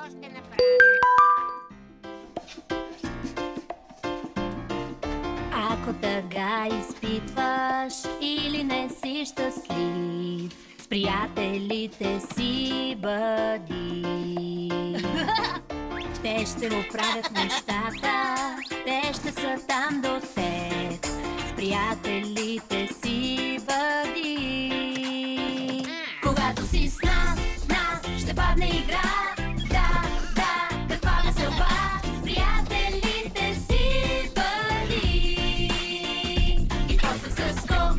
Ще направя. Ако тъга изпитваш или не си щастлив, с приятелите си бъди. Те ще оправят нещата, те ще са там до теб. С приятелите си бъди. Когато си с нас ще падне игра. Да, каква веселба. С приятелите си бъди. И после с скок,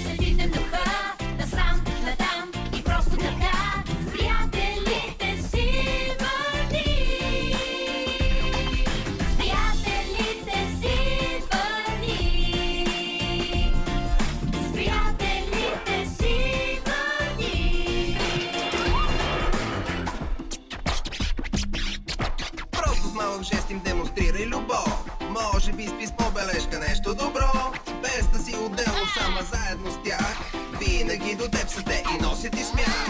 ще видим духа. Насам, натам и просто така. С приятелите си бъди. С приятелите си бъди. С приятелите си бъди. Просто с малък жест им демонстрирай любов. Може би спи с побележка нещо добро. Без да си отделно, сама заедно с тях. Винаги до теб са те и носят и смях.